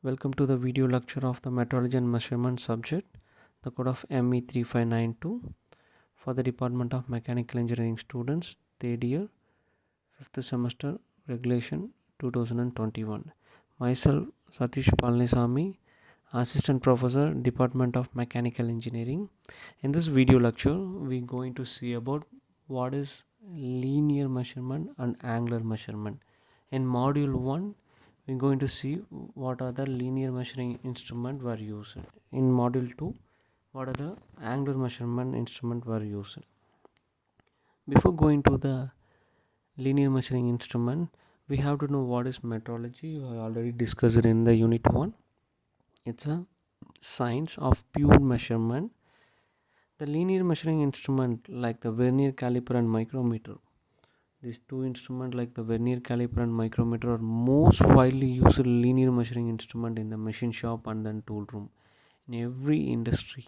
Welcome to the video lecture of the metrology and measurement subject, the code of ME3592 for the Department of Mechanical Engineering students, third year, 5th semester, regulation 2021. Myself, SATHISH Assistant Professor, Department of Mechanical Engineering. In this video lecture, we are going to see about what is linear measurement and angular measurement. In module 1, we're going to see what are the linear measuring instrument were used. In module 2, what are the angular measurement instrument were used. Before going to the linear measuring instrument, we have to know what is metrology. I already discussed it in the unit 1. It's a science of pure measurement. The linear measuring instrument like the Vernier caliper and micrometer, these two instruments like the Vernier caliper and micrometer are most widely used linear measuring instrument in the machine shop and then tool room. In every industry,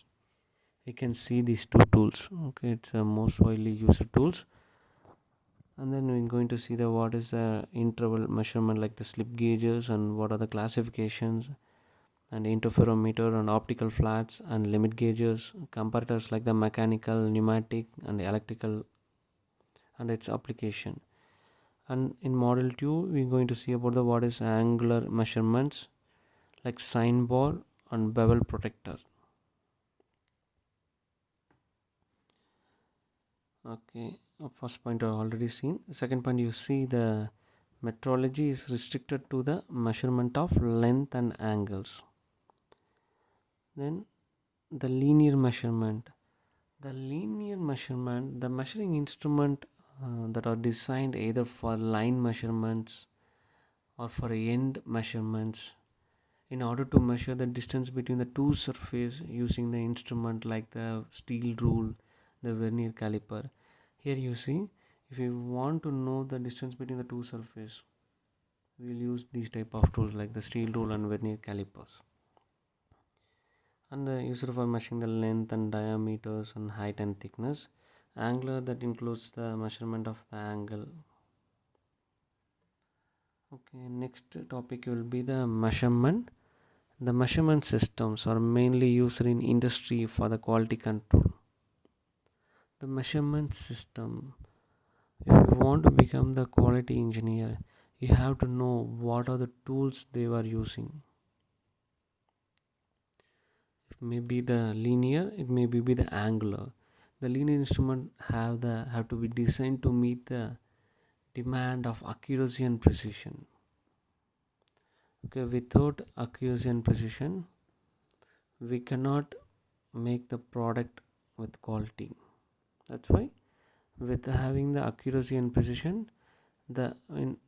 we can see these two tools. Okay, it's the most widely used tools. And then we're going to see the what is the interval measurement like the slip gauges and what are the classifications and interferometer and optical flats and limit gauges, comparators like the mechanical, pneumatic and electrical and its application. And in model 2 we're going to see about the what is angular measurements like sine bar and bevel protector. Okay, first point I already seen. Second point, you see the metrology is restricted to the measurement of length and angles. Then the linear measurement, the measuring instrument that are designed either for line measurements or for end measurements in order to measure the distance between the two surfaces using the instrument like the steel rule, the Vernier caliper. Here you see, if you want to know the distance between the two surfaces, we will use these type of tools like the steel rule and Vernier calipers. And the user for measuring the length and diameters and height and thickness. Angular, that includes the measurement of the angle. Okay, next topic will be the measurement. The measurement systems are mainly used in industry for the quality control. The measurement system, if you want to become the quality engineer, you have to know what are the tools they were using. It may be the linear, it may be the angular. The linear instrument have to be designed to meet the demand of accuracy and precision. Okay, without accuracy and precision, we cannot make the product with quality. That's why with having the accuracy and precision, the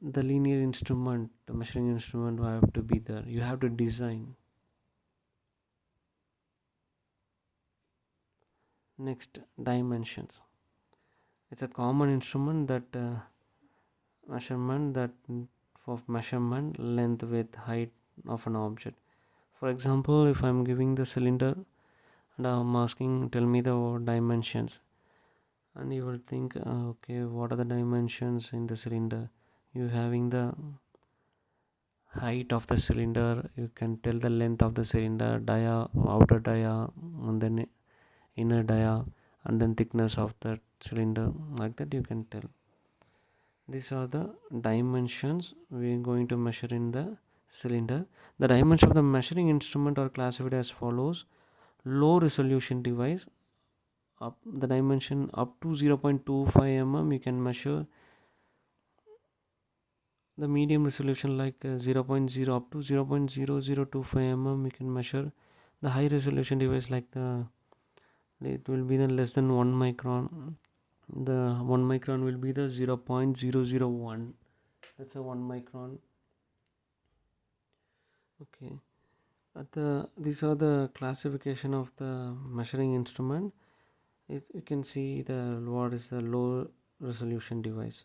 linear instrument, the measuring instrument will have to be there. You have to design. Next, dimensions. It's a common instrument that measurement length, width, height of an object. For example, if I'm giving the cylinder and I'm asking, tell me the dimensions, and you will think, okay, what are the dimensions in the cylinder? You having the height of the cylinder, you can tell the length of the cylinder, dia, outer dia, and then inner dia, and then thickness of the cylinder, like that you can tell. These are the dimensions we are going to measure in the cylinder. The dimensions of the measuring instrument are classified as follows. Low resolution device, up the dimension up to 0.25 mm you can measure. The medium resolution like 0.0 up to 0.0025 mm we can measure. The high resolution device like it will be the less than 1 micron. The 1 micron will be the 0.001. That's a 1 micron. Okay, these are the classification of the measuring instrument. You can see the what is the low resolution device.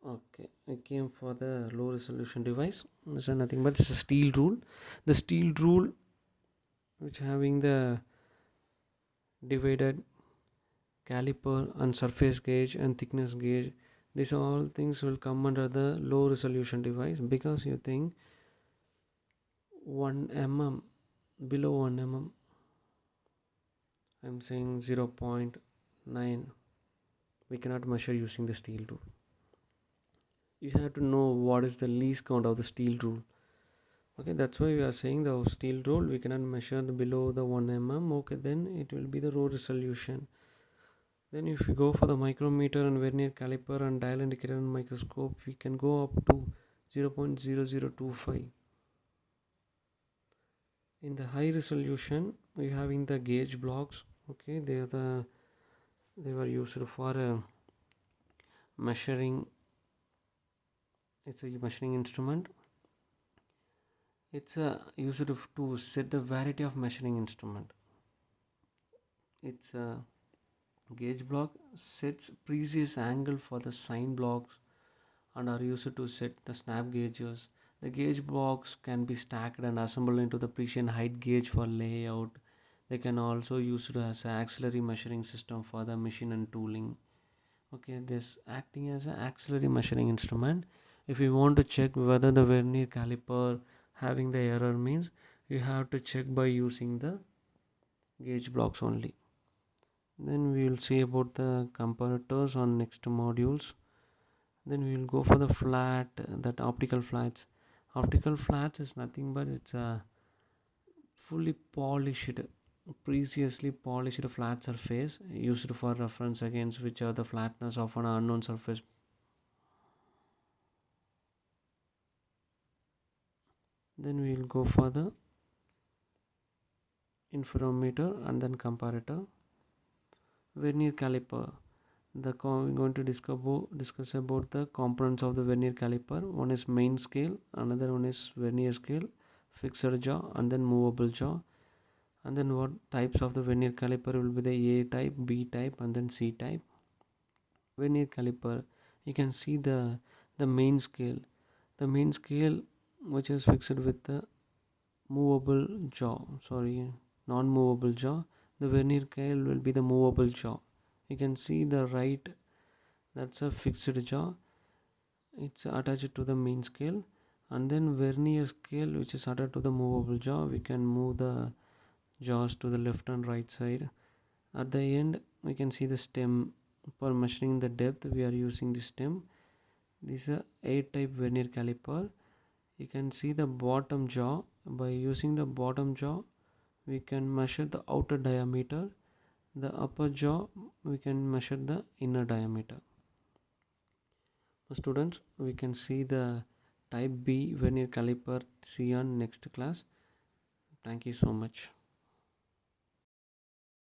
Okay, I came for the low resolution device. This is nothing but it's a steel rule. The steel rule which having the divided caliper and surface gauge and thickness gauge, these all things will come under the low resolution device, because you think 1 mm, below 1 mm, I'm saying 0.9, we cannot measure using the steel rule. You have to know what is the least count of the steel rule. Okay, that's why we are saying the steel rule we cannot measure below the 1 mm. Okay, then it will be the row resolution. Then if we go for the micrometer and vernier caliper and dial indicator and microscope, we can go up to 0.0025. In the high resolution, we having the gauge blocks. Okay, they were used for measuring. It's a measuring instrument. It's used to set the variety of measuring instrument. It's a gauge block sets precise angle for the sign blocks and are used to set the snap gauges. The gauge blocks can be stacked and assembled into the precision height gauge for layout. They can also use it as an auxiliary measuring system for the machine and tooling. Okay, this acting as an auxiliary measuring instrument. If you want to check whether the vernier caliper having the error means, you have to check by using the gauge blocks only. Then we will see about the comparators on next modules. Then we will go for the flat, that optical flats. Optical flats is nothing but it's a fully polished, preciously polished flat surface used for reference against which are the flatness of an unknown surface. Then we will go for the interferometer and then comparator. Vernier caliper. We're going to discuss about the components of the vernier caliper. One is main scale, another one is vernier scale, fixed jaw, and then movable jaw. And then what types of the vernier caliper will be the A type, B type, and then C type. Vernier caliper, you can see the main scale. The main scale which is fixed with the movable jaw. Sorry, non-movable jaw. The vernier scale will be the movable jaw. You can see the right, that's a fixed jaw. It's attached to the main scale, and then vernier scale which is attached to the movable jaw. We can move the jaws to the left and right side. At the end we can see the stem. For measuring the depth we are using the stem. This is a A type vernier caliper. You can see the bottom jaw. By using the bottom jaw we can measure the outer diameter. The upper jaw we can measure the inner diameter. Students, we can see the type B vernier caliper C on next class. Thank you so much.